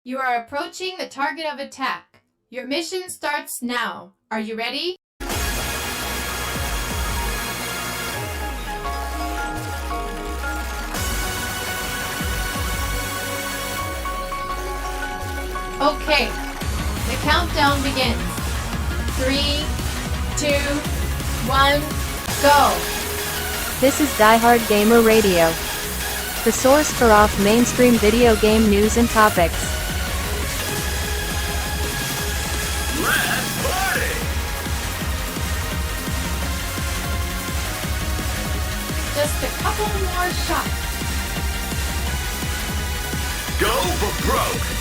You are approaching the target of attack. Your mission starts now. Are you ready? Okay, the countdown begins. 3, 2, 1, go! This is Diehard Gamer Radio, the source for off-mainstream video game news and topics. Let's party! Just a couple more shots. Go for broke!